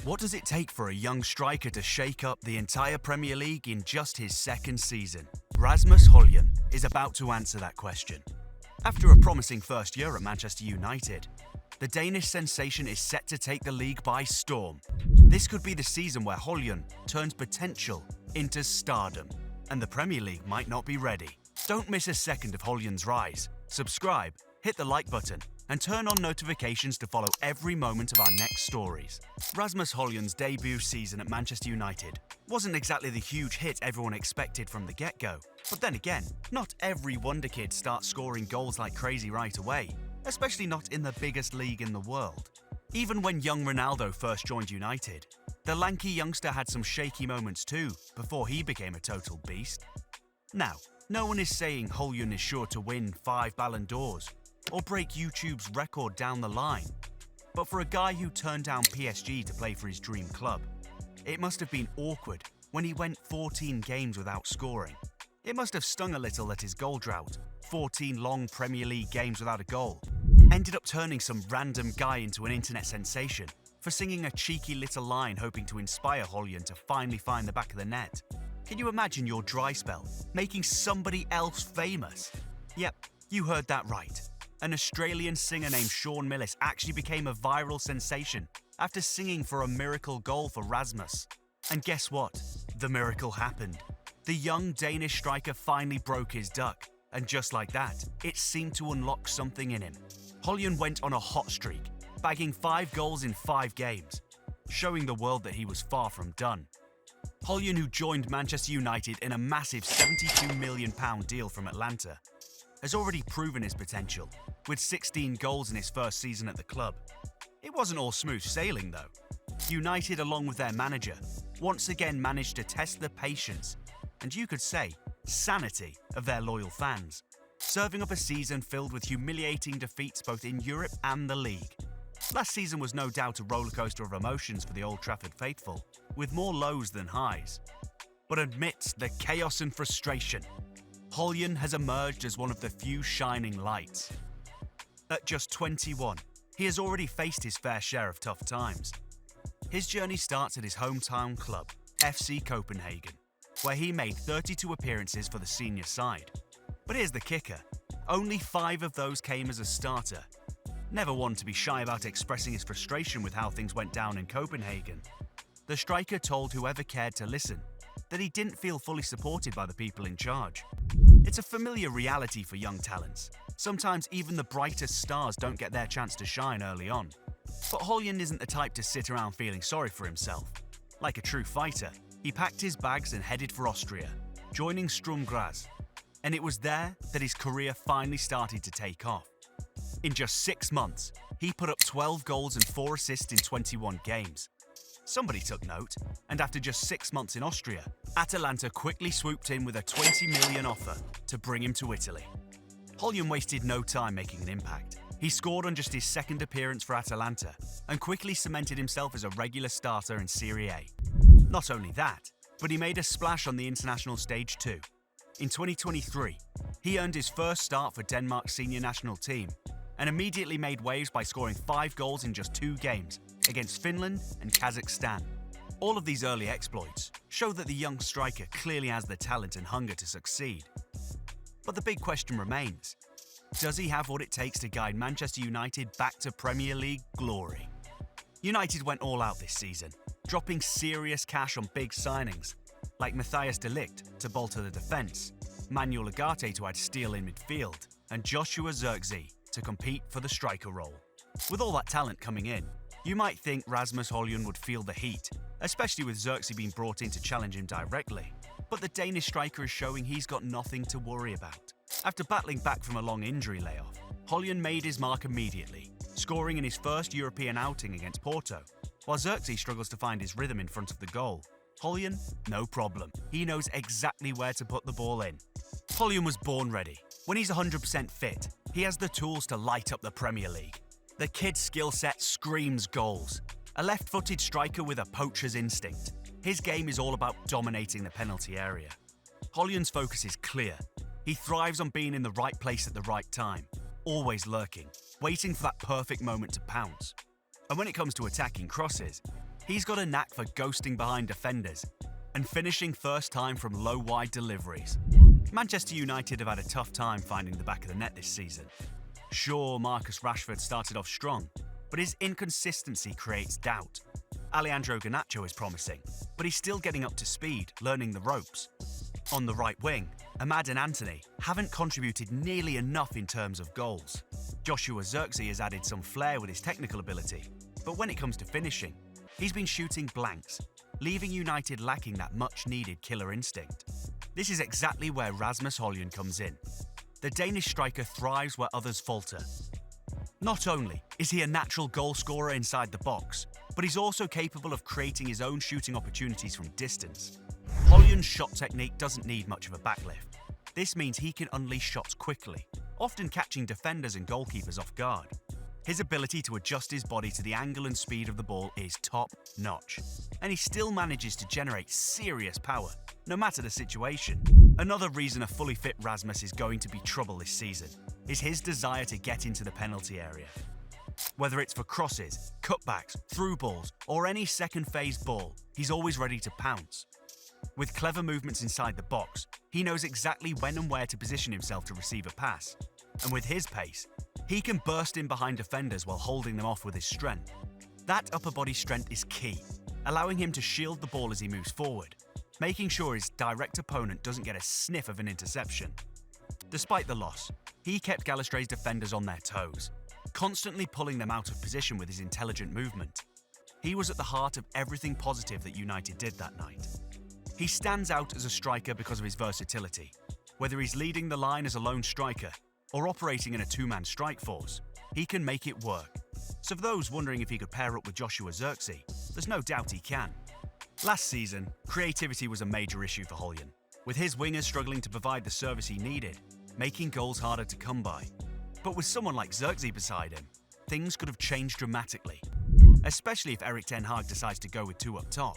What does it take for a young striker to shake up the entire Premier League in just his second season? Rasmus Højlund is about to answer that question. After a promising first year at Manchester United, the Danish sensation is set to take the league by storm. This could be the season where Højlund turns potential into stardom, and the Premier League might not be ready. Don't miss a second of Højlund's rise. Subscribe, hit the like button, and turn on notifications to follow every moment of our next stories. Rasmus Højlund's debut season at Manchester United wasn't exactly the huge hit everyone expected from the get-go. But then again, not every wonder kid starts scoring goals like crazy right away, especially not in the biggest league in the world. Even when young Ronaldo first joined United, the lanky youngster had some shaky moments too before he became a total beast. Now, no one is saying Højlund is sure to win 5 Ballon d'Ors or break YouTube's record down the line. But for a guy who turned down PSG to play for his dream club, it must have been awkward when he went 14 games without scoring. It must have stung a little that his goal drought, 14 long Premier League games without a goal, ended up turning some random guy into an internet sensation for singing a cheeky little line hoping to inspire Højlund to finally find the back of the net. Can you imagine your dry spell making somebody else famous? Yep, you heard that right. An Australian singer named Shawn Millis actually became a viral sensation after singing for a miracle goal for Rasmus. And guess what? The miracle happened. The young Danish striker finally broke his duck, and just like that, it seemed to unlock something in him. Højlund went on a hot streak, bagging 5 goals in 5 games, showing the world that he was far from done. Højlund, who joined Manchester United in a massive £72 million deal from Atlanta, has already proven his potential, with 16 goals in his first season at the club. It wasn't all smooth sailing though. United, along with their manager, once again managed to test the patience, and you could say, sanity of their loyal fans, serving up a season filled with humiliating defeats both in Europe and the league. Last season was no doubt a rollercoaster of emotions for the Old Trafford faithful, with more lows than highs. But amidst the chaos and frustration, Højlund has emerged as one of the few shining lights. At just 21, he has already faced his fair share of tough times. His journey starts at his hometown club, FC Copenhagen, where he made 32 appearances for the senior side. But here's the kicker, only 5 of those came as a starter. Never one to be shy about expressing his frustration with how things went down in Copenhagen, the striker told whoever cared to listen that he didn't feel fully supported by the people in charge. It's a familiar reality for young talents. Sometimes even the brightest stars don't get their chance to shine early on. But Højlund isn't the type to sit around feeling sorry for himself. Like a true fighter, he packed his bags and headed for Austria, joining Sturm Graz. And it was there that his career finally started to take off. In just 6 months, he put up 12 goals and 4 assists in 21 games. Somebody took note, and after just 6 months in Austria, Atalanta quickly swooped in with a $20 million offer to bring him to Italy. Højlund wasted no time making an impact. He scored on just his second appearance for Atalanta and quickly cemented himself as a regular starter in Serie A. Not only that, but he made a splash on the international stage too. In 2023, he earned his first start for Denmark's senior national team and immediately made waves by scoring 5 goals in just 2 games against Finland and Kazakhstan. All of these early exploits show that the young striker clearly has the talent and hunger to succeed. But the big question remains, does he have what it takes to guide Manchester United back to Premier League glory? United went all out this season, dropping serious cash on big signings, like Matthijs de Ligt to bolster the defence, Manuel Ugarte to add steel in midfield, and Joshua Zirkzee to compete for the striker role. With all that talent coming in, you might think Rasmus Højlund would feel the heat, especially with Zirkzee being brought in to challenge him directly. But the Danish striker is showing he's got nothing to worry about. After battling back from a long injury layoff, Højlund made his mark immediately, scoring in his first European outing against Porto. While Zirkzee struggles to find his rhythm in front of the goal, Højlund, no problem. He knows exactly where to put the ball in. Højlund was born ready. When he's 100% fit, he has the tools to light up the Premier League. The kid's skill set screams goals. A left-footed striker with a poacher's instinct, his game is all about dominating the penalty area. Højlund's focus is clear. He thrives on being in the right place at the right time, always lurking, waiting for that perfect moment to pounce. And when it comes to attacking crosses, He's got a knack for ghosting behind defenders and finishing first time from low wide deliveries. Manchester United have had a tough time finding the back of the net this season. Sure, Marcus Rashford started off strong, but his inconsistency creates doubt. Alejandro Garnacho is promising, but he's still getting up to speed, learning the ropes. On the right wing, Ahmad and Anthony haven't contributed nearly enough in terms of goals. Joshua Zirkzee has added some flair with his technical ability, but when it comes to finishing, he's been shooting blanks, leaving United lacking that much-needed killer instinct. This is exactly where Rasmus Højlund comes in. The Danish striker thrives where others falter. Not only is he a natural goal scorer inside the box, but he's also capable of creating his own shooting opportunities from distance. Højlund's shot technique doesn't need much of a backlift. This means he can unleash shots quickly, often catching defenders and goalkeepers off guard. His ability to adjust his body to the angle and speed of the ball is top-notch, and he still manages to generate serious power, no matter the situation. Another reason a fully fit Rasmus is going to be trouble this season is his desire to get into the penalty area. Whether it's for crosses, cutbacks, through balls, or any second phase ball, he's always ready to pounce. With clever movements inside the box, he knows exactly when and where to position himself to receive a pass. And with his pace, he can burst in behind defenders while holding them off with his strength. That upper body strength is key, allowing him to shield the ball as he moves forward, making sure his direct opponent doesn't get a sniff of an interception. Despite the loss, he kept Galastray's defenders on their toes, constantly pulling them out of position with his intelligent movement. He was at the heart of everything positive that United did that night. He stands out as a striker because of his versatility. Whether he's leading the line as a lone striker or operating in a two-man strike force, he can make it work. So for those wondering if he could pair up with Joshua Zirkzee, there's no doubt he can. Last season, creativity was a major issue for Højlund, with his wingers struggling to provide the service he needed, making goals harder to come by. But with someone like Zirkzee beside him, things could have changed dramatically, especially if Erik ten Hag decides to go with two up top.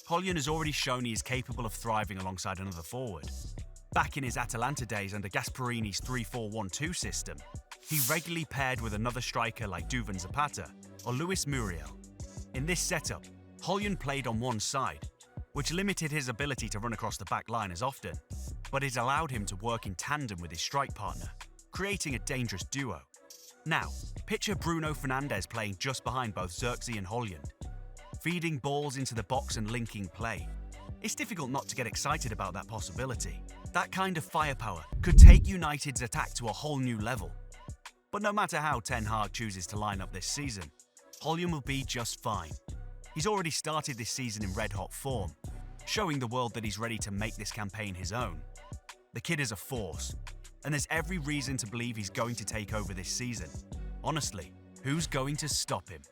Højlund has already shown he is capable of thriving alongside another forward. Back in his Atalanta days under Gasperini's 3-4-1-2 system, he regularly paired with another striker like Duvan Zapata or Luis Muriel. In this setup, Højlund played on one side, which limited his ability to run across the back line as often, but it allowed him to work in tandem with his strike partner, creating a dangerous duo. Now, picture Bruno Fernandes playing just behind both Zirkzee and Højlund, feeding balls into the box and linking play. It's difficult not to get excited about that possibility. That kind of firepower could take United's attack to a whole new level. But no matter how Ten Hag chooses to line up this season, Højlund will be just fine. He's already started this season in red-hot form, showing the world that he's ready to make this campaign his own. The kid is a force, and there's every reason to believe he's going to take over this season. Honestly, who's going to stop him?